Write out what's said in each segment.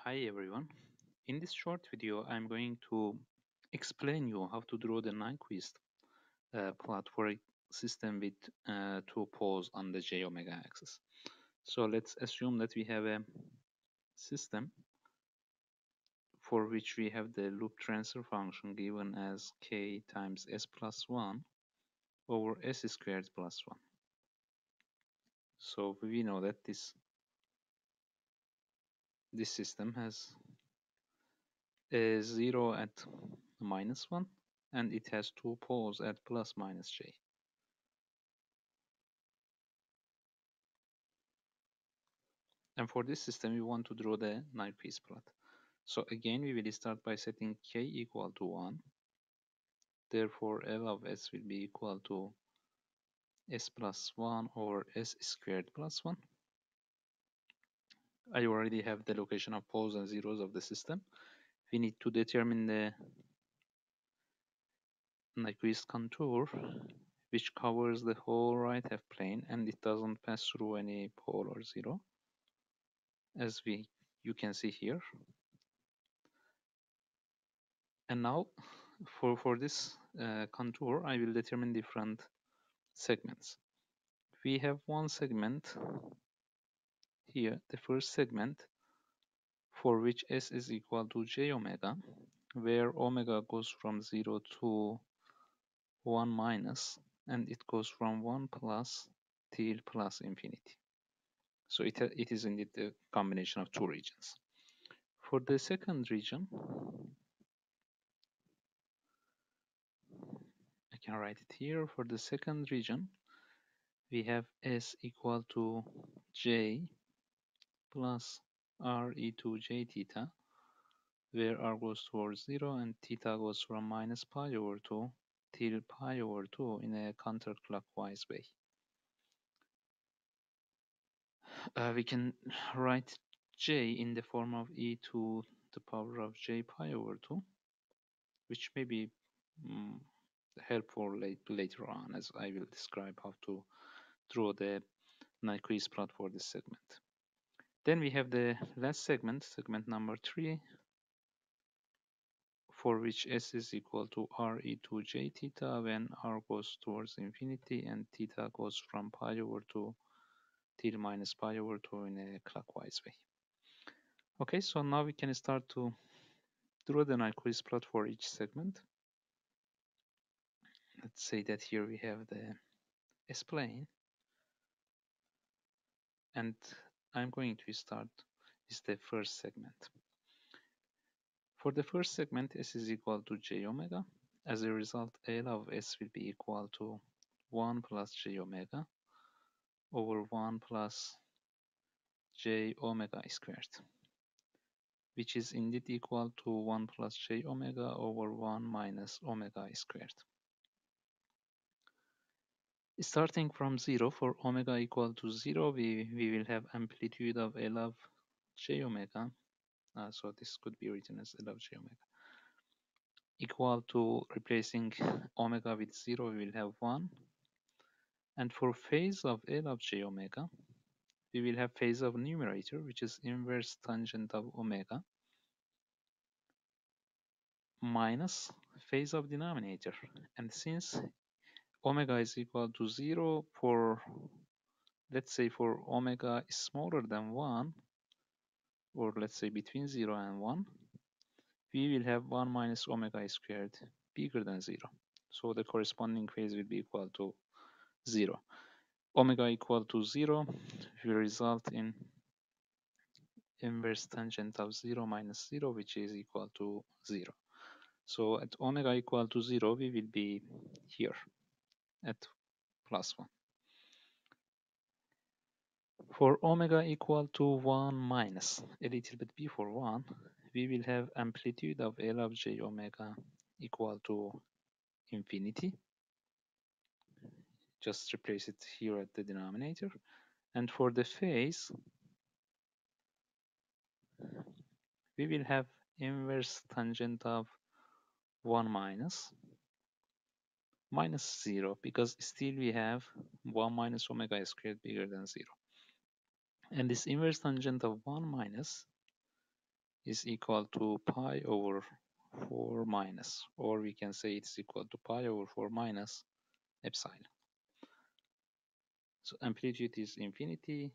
Hi everyone. In this short video, I'm going to explain you how to draw the Nyquist plot for a system with two poles on the j omega axis. So let's assume that we have a system for which we have the loop transfer function given as k times s plus 1 over s squared plus 1. So we know that this system has a 0 at -1 and it has two poles at plus minus j. And for this system, we want to draw the Nyquist plot. So again, we will start by setting k equal to 1. Therefore, L of s will be equal to s plus 1 over s squared plus 1. I already have the location of poles and zeros of the system. We need to determine the Nyquist contour, which covers the whole right half plane and it doesn't pass through any pole or zero, as you can see here. And now for this contour, I will determine different segments. We have one segment here, the first segment, for which s is equal to j omega, where omega goes from 0 to 1 minus, and it goes from 1 plus till plus infinity. So it is indeed the combination of two regions. For the second region, I can write it here. For the second region, we have s equal to j plus r e to j theta, where r goes towards 0 and theta goes from minus pi over 2 till pi over 2 in a counterclockwise way. We can write j in the form of e to the power of j pi over 2, which may be helpful later on, as I will describe how to draw the Nyquist plot for this segment. Then we have the last segment, segment number 3, for which s is equal to r e to j theta when r goes towards infinity and theta goes from pi over 2 till minus pi over 2 in a clockwise way. Okay, so now we can start to draw the Nyquist plot for each segment. Let's say that here we have the S-plane, and I'm going to start with the first segment. For the first segment, s is equal to j omega. As a result, L of s will be equal to 1 plus j omega over 1 plus j omega squared, which is indeed equal to 1 plus j omega over 1 minus omega squared. Starting from 0, for omega equal to 0, we will have amplitude of L of j omega. So this could be written as L of j omega equal to, replacing omega with 0, we will have 1. And for phase of L of j omega, we will have phase of numerator, which is inverse tangent of omega, minus phase of denominator. And since omega is equal to 0, let's say for omega is smaller than 1, or let's say between 0 and 1, we will have 1 minus omega squared bigger than 0. So the corresponding phase will be equal to 0. Omega equal to 0 will result in inverse tangent of 0 minus 0, which is equal to 0. So at omega equal to 0, we will be here at plus 1. For omega equal to 1 minus, a little bit before 1, we will have amplitude of L of j omega equal to infinity. Just replace it here at the denominator. And for the phase, we will have inverse tangent of 1 minus 0, because still we have 1 minus omega squared bigger than 0. And this inverse tangent of 1 minus is equal to pi over 4 minus, or we can say it's equal to pi over 4 minus epsilon. So amplitude is infinity,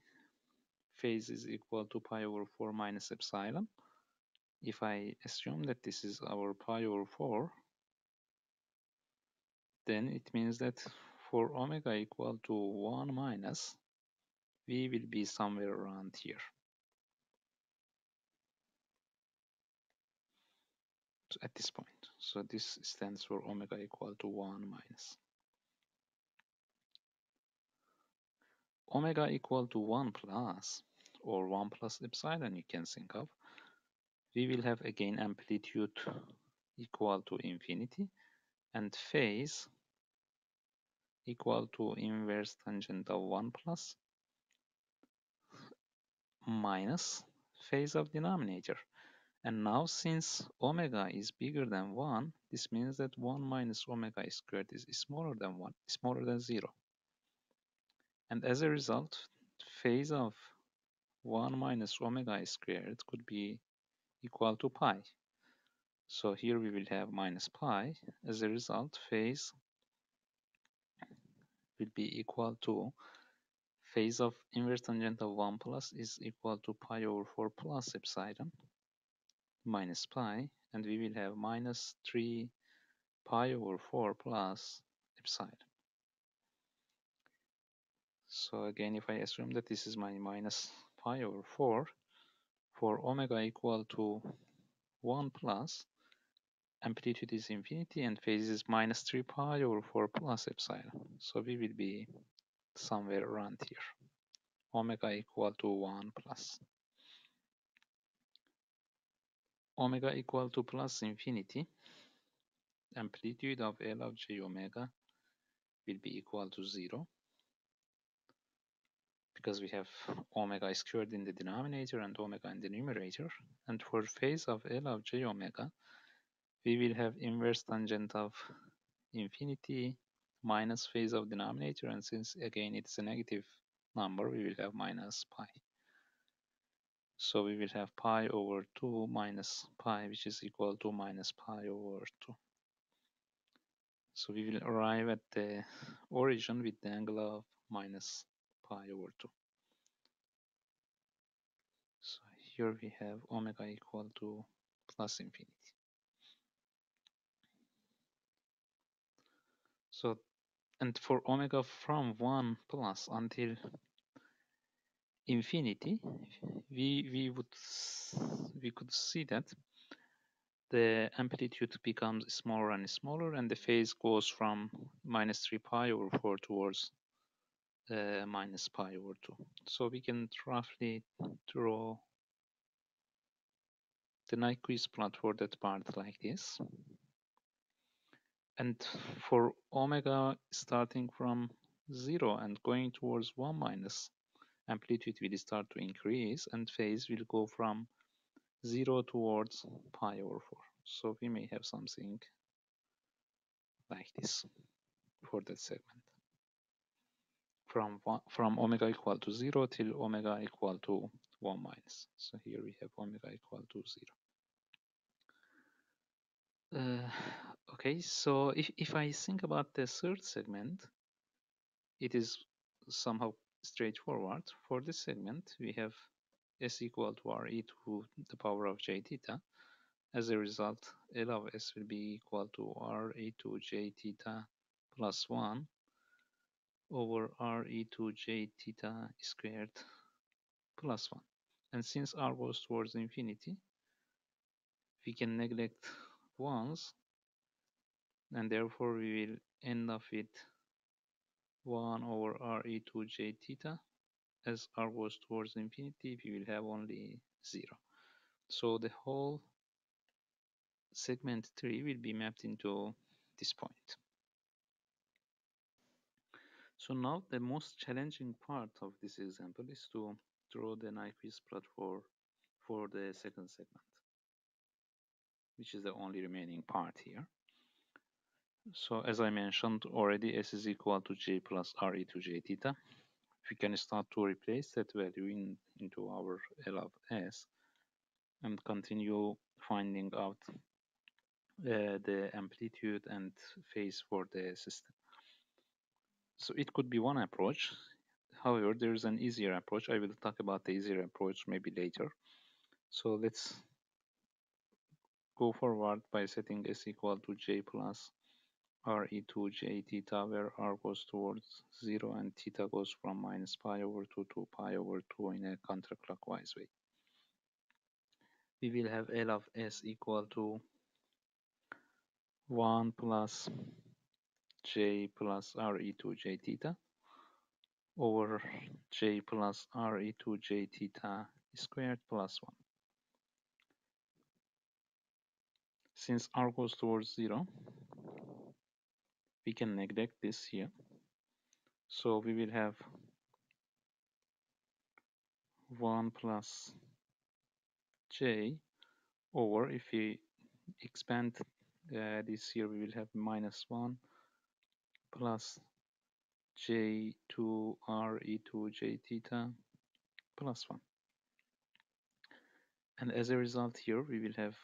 phase is equal to pi over 4 minus epsilon. If I assume that this is our pi over 4, then it means that for omega equal to 1 minus, we will be somewhere around here. So at this point. So this stands for omega equal to 1 minus. Omega equal to 1 plus, or 1 plus epsilon you can think of, we will have again amplitude equal to infinity and phase equal to inverse tangent of 1 plus minus phase of denominator. And now since omega is bigger than 1, this means that 1 minus omega squared is smaller than 1, smaller than 0. And as a result, phase of 1 minus omega squared could be equal to pi. So here we will have minus pi. As a result, phase will be equal to phase of inverse tangent of 1 plus is equal to pi over 4 plus epsilon minus pi, and we will have minus 3 pi over 4 plus epsilon. So again, if I assume that this is my minus pi over 4, for omega equal to 1 plus, amplitude is infinity and phase is minus 3 pi over 4 plus epsilon. So we will be somewhere around here. Omega equal to 1 plus. Omega equal to plus infinity, amplitude of L of j omega will be equal to 0, because we have omega squared in the denominator and omega in the numerator. And for phase of L of j omega, we will have inverse tangent of infinity minus phase of denominator, and since again it's a negative number, we will have minus pi. So we will have pi over 2 minus pi, which is equal to minus pi over 2. So we will arrive at the origin with the angle of minus pi over 2. So here we have omega equal to plus infinity. So, and for omega from 1 plus until infinity, we could see that the amplitude becomes smaller and smaller, and the phase goes from minus 3 pi over 4 towards minus pi over 2. So we can roughly draw the Nyquist plot for that part like this. And for omega starting from 0 and going towards 1 minus, amplitude will start to increase and phase will go from 0 towards pi over 4. So we may have something like this for that segment. From omega equal to 0 till omega equal to 1 minus. So here we have omega equal to 0. Okay, so if I think about the third segment, it is somehow straightforward. For this segment, we have s equal to re to the power of j theta. As a result, L of s will be equal to re to j theta plus 1 over re to j theta squared plus 1. And since r goes towards infinity, we can neglect 1's, and therefore we will end up with 1 over re to j theta. As r goes towards infinity, we will have only 0. So the whole segment 3 will be mapped into this point. So now the most challenging part of this example is to draw the Nyquist plot for the second segment, which is the only remaining part here. So as I mentioned already, s is equal to j plus re to j theta. We can start to replace that value into our L of s, and continue finding out the amplitude and phase for the system. So it could be one approach. However, there is an easier approach. I will talk about the easier approach maybe later. So let's go forward by setting s equal to j plus re2 j theta, where r goes towards 0 and theta goes from minus pi over 2 to pi over 2 in a counterclockwise way. We will have L of s equal to 1 plus j plus re2 j theta over j plus re2 j theta squared plus 1. Since r goes towards 0, we can neglect this here. So we will have 1 plus j over, if we expand this here, we will have minus 1 plus j2 re2 j theta plus 1. And as a result here, we will have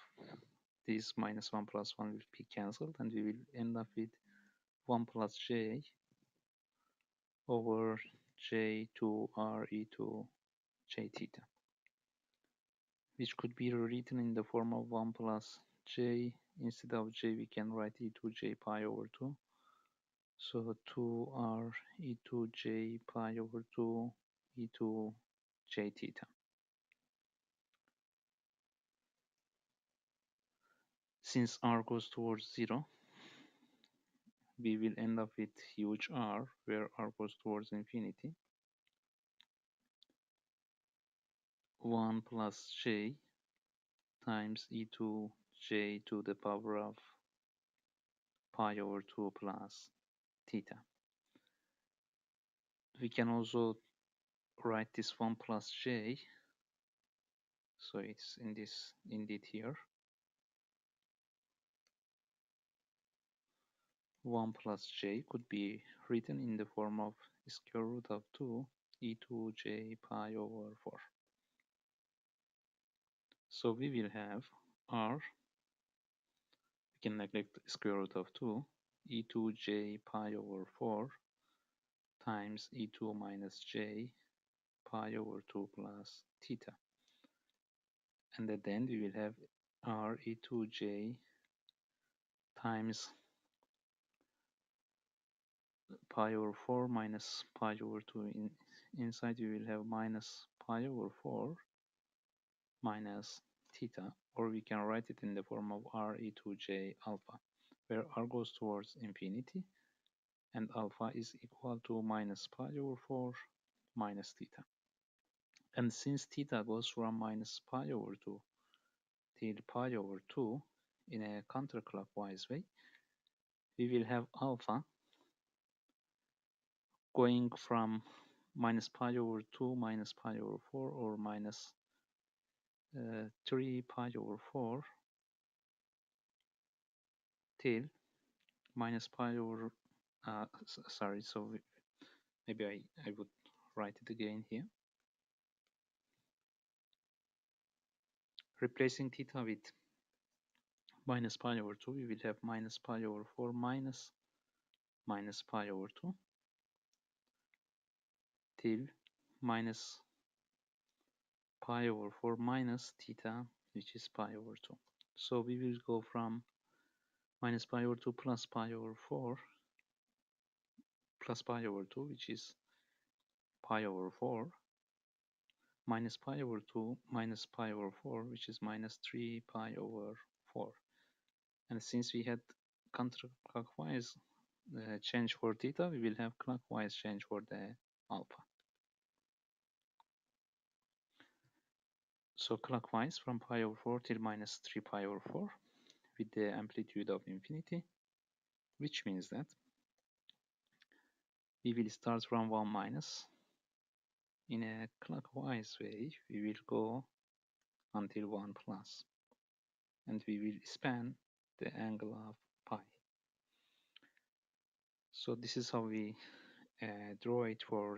this minus 1 plus 1 will be cancelled, and we will end up with 1 plus j over j2 re2 j theta, which could be rewritten in the form of 1 plus j. Instead of j, we can write e2j pi over 2. So 2r e2j pi over 2 e2j theta. Since r goes towards 0, we will end up with huge R, where R goes towards infinity. 1 plus j times e2j to the power of pi over 2 plus theta. We can also write this 1 plus j, so it's in this indeed here. 1 plus j could be written in the form of square root of 2 e2j pi over 4. So we will have r, we can neglect square root of 2, e2j pi over 4 times e2 minus j pi over 2 plus theta. And at the end we will have r e2j times pi over 4 minus pi over 2. Inside we will have minus pi over 4 minus theta, or we can write it in the form of r e2j alpha, where r goes towards infinity and alpha is equal to minus pi over 4 minus theta. And since theta goes from minus pi over 2 till pi over 2 in a counterclockwise way, we will have alpha going from minus pi over 2 minus pi over 4, or minus 3 pi over 4 till minus pi over, sorry, so maybe I would write it again here. Replacing theta with minus pi over 2, we will have minus pi over 4 minus pi over 2 till minus pi over 4 minus theta, which is pi over 2. So we will go from minus pi over 2 plus pi over 4 plus pi over 2, which is pi over 4, minus pi over 2 minus pi over 4, which is minus 3 pi over 4. And since we had counterclockwise change for theta, we will have clockwise change for the alpha. So clockwise from pi over 4 till minus 3 pi over 4 with the amplitude of infinity, which means that we will start from 1 minus. In a clockwise way, we will go until 1 plus, and we will span the angle of pi. So this is how we draw it for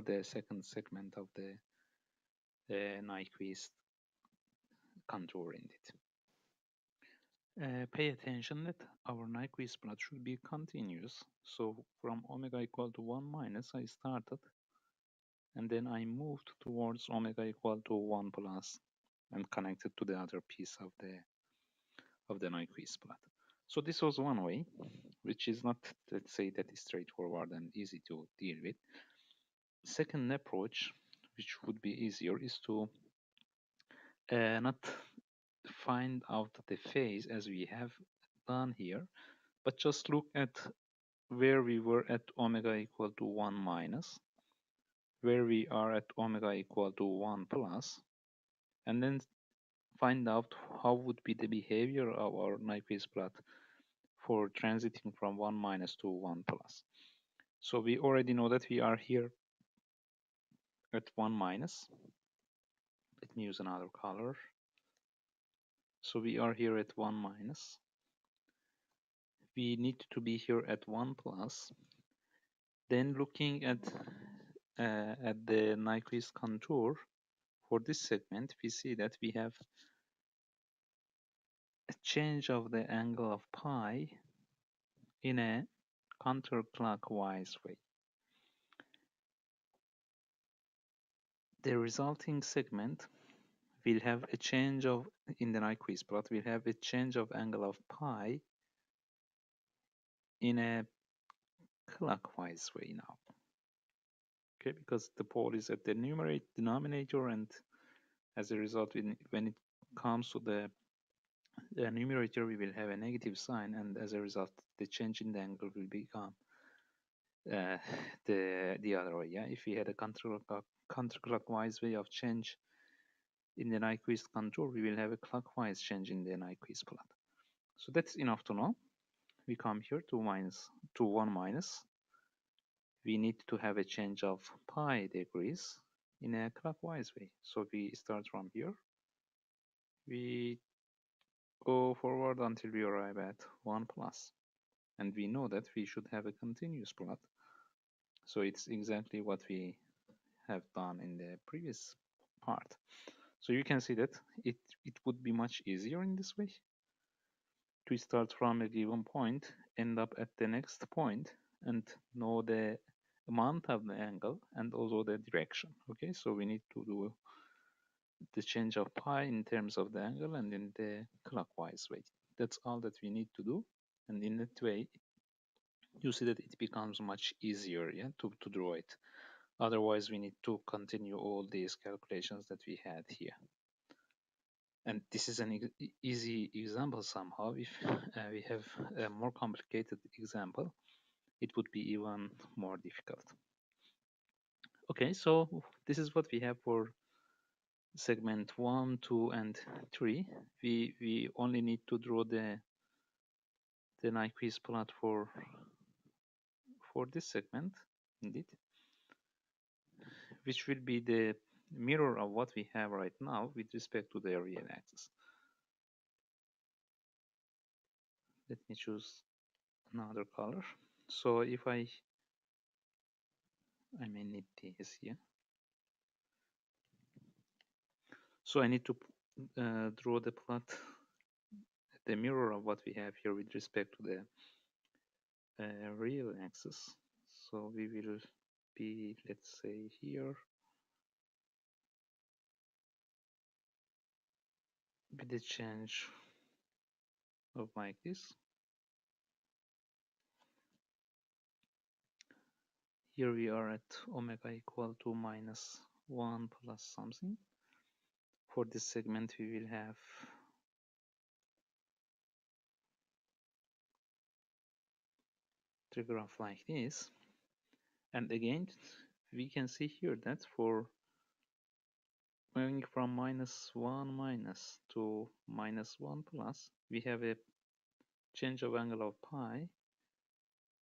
the second segment of the Nyquist contour indeed. Pay attention that our Nyquist plot should be continuous. So from omega equal to 1 minus, I started, and then I moved towards omega equal to 1 plus and connected to the other piece of the Nyquist plot. So this was one way, which is not, let's say, that is straightforward and easy to deal with. Second approach, which would be easier, is to not find out the phase as we have done here, but just look at where we were at omega equal to 1 minus, where we are at omega equal to 1 plus, and then find out how would be the behavior of our Nyquist plot for transiting from 1 minus to 1 plus. So we already know that we are here at 1 minus. Let me use another color. So we are here at 1 minus. We need to be here at 1 plus. Then looking at the Nyquist contour for this segment, we see that we have a change of the angle of pi in a counterclockwise way. The resulting segment will have a change of, in the Nyquist plot, will have a change of angle of pi in a clockwise way now. Okay, because the pole is at the denominator, and as a result, when it comes to the numerator, we will have a negative sign, and as a result, the change in the angle will become the other way. Yeah, if we had a counterclockwise way of change in the Nyquist contour, we will have a clockwise change in the Nyquist plot. So that's enough to know. We come here to 1 minus. We need to have a change of pi degrees in a clockwise way. So we start from here. We go forward until we arrive at 1 plus. And we know that we should have a continuous plot. So it's exactly what we have done in the previous part. So you can see that it would be much easier in this way to start from a given point, end up at the next point, and know the amount of the angle and also the direction. Okay, so we need to do the change of pi in terms of the angle and in the clockwise way. That's all that we need to do, and in that way you see that it becomes much easier, yeah, to draw it. Otherwise we need to continue all these calculations that we had here. And this is an easy example somehow. If we have a more complicated example, it would be even more difficult. Okay, so this is what we have for segment 1, 2, and 3. We only need to draw the Nyquist plot for this segment, indeed, which will be the mirror of what we have right now with respect to the real axis. Let me choose another color. So if I may need this here. So I need to draw the plot, the mirror of what we have here with respect to the real axis. So we will be, let's say, here with the change of like this. Here we are at omega equal to minus 1 plus something. For this segment, we will have the graph like this. And again, we can see here that for going from minus 1 minus to minus 1 plus, we have a change of angle of pi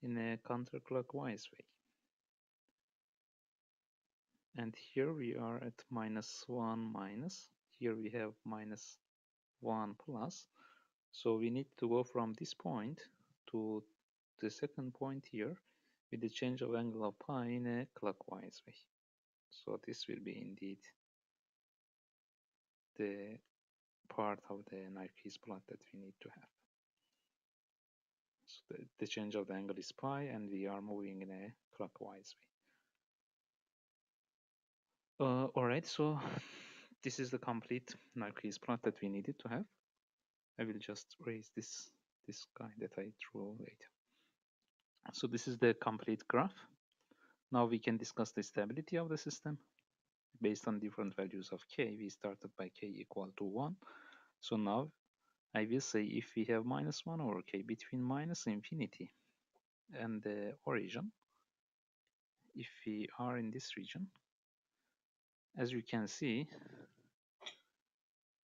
in a counterclockwise way. And here we are at minus 1 minus. Here we have minus 1 plus. So we need to go from this point to the second point here with the change of angle of pi in a clockwise way. So this will be indeed the part of the Nyquist plot that we need to have. So the change of the angle is pi, and we are moving in a clockwise way. Alright, so this is the complete Nyquist plot that we needed to have. I will just erase this guy that I drew later. So this is the complete graph. Now we can discuss the stability of the system. Based on different values of k, we started by k equal to 1. So now I will say if we have minus 1 over k between minus infinity and the origin, if we are in this region, as you can see,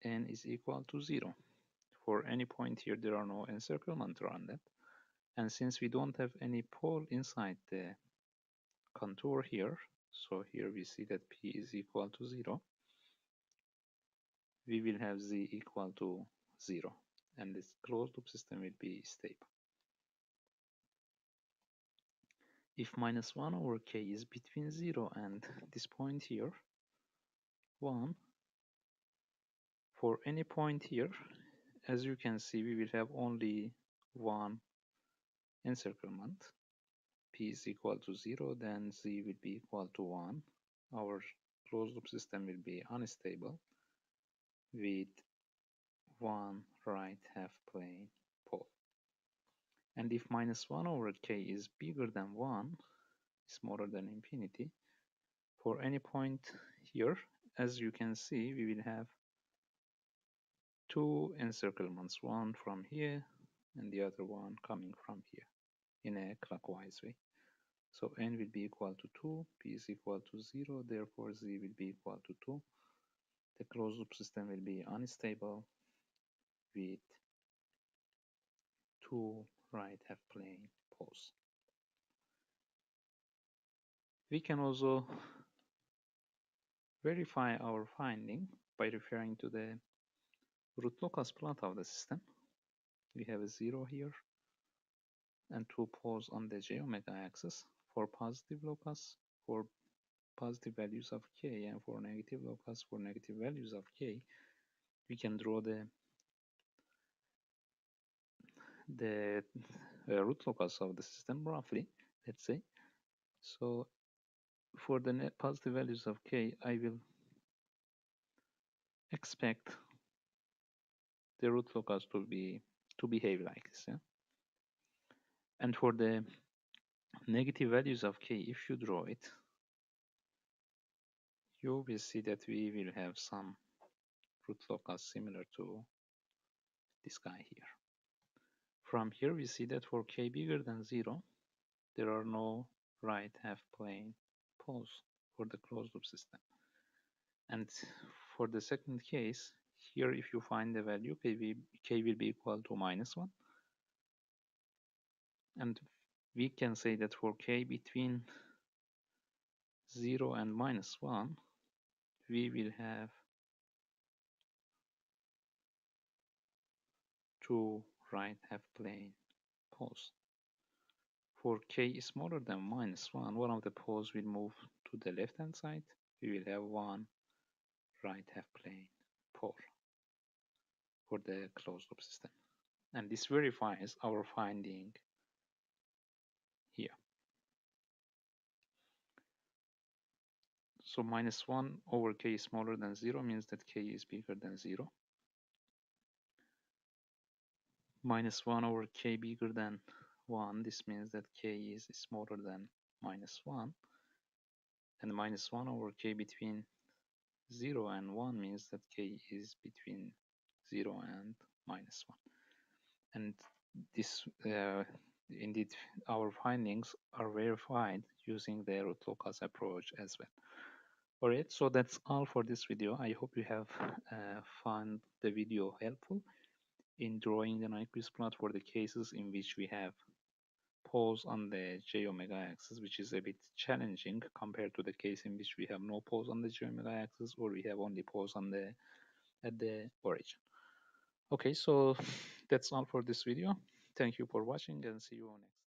n is equal to 0. For any point here, there are no encirclement around that. And since we don't have any pole inside the contour here, so here we see that p is equal to 0, we will have z equal to 0, and this closed loop system will be stable. If minus 1 over k is between 0 and this point here, 1, for any point here, as you can see, we will have only one encirclement. P is equal to 0, then z will be equal to 1. Our closed loop system will be unstable with one right half plane pole. And if minus 1 over k is bigger than 1, smaller than infinity, for any point here, as you can see, we will have two encirclements, one from here and the other one coming from here in a clockwise way. So n will be equal to 2, p is equal to 0, therefore z will be equal to 2. The closed loop system will be unstable with two right half plane poles. We can also verify our finding by referring to the root-locus plot of the system. We have a 0 here and two poles on the j omega axis for positive locus for positive values of k, and for negative locus for negative values of k. We can draw the root-locus of the system roughly, let's say. So for the positive values of k, I will expect the root-locus to behave like this. Yeah? And for the negative values of k, if you draw it, you will see that we will have some root-locus similar to this guy here. From here we see that for k bigger than 0, there are no right half plane poles for the closed loop system. And for the second case, here if you find the value, k will be equal to minus 1. And we can say that for k between 0 and minus 1, we will have two right half plane poles. For k smaller than minus 1, one of the poles will move to the left hand side. We will have one right half plane pole for the closed loop system. And this verifies our finding here. So minus 1 over k is smaller than 0 means that k is bigger than 0. Minus 1 over k bigger than 1, this means that k is smaller than minus 1. And minus 1 over k between 0 and 1 means that k is between 0 and minus 1. And this indeed our findings are verified using the root-locus approach as well. Alright, so that's all for this video. I hope you have found the video helpful in drawing the Nyquist plot for the cases in which we have poles on the j omega axis, which is a bit challenging compared to the case in which we have no poles on the j omega axis, or we have only poles on at the origin. Okay, so that's all for this video. Thank you for watching, and see you next.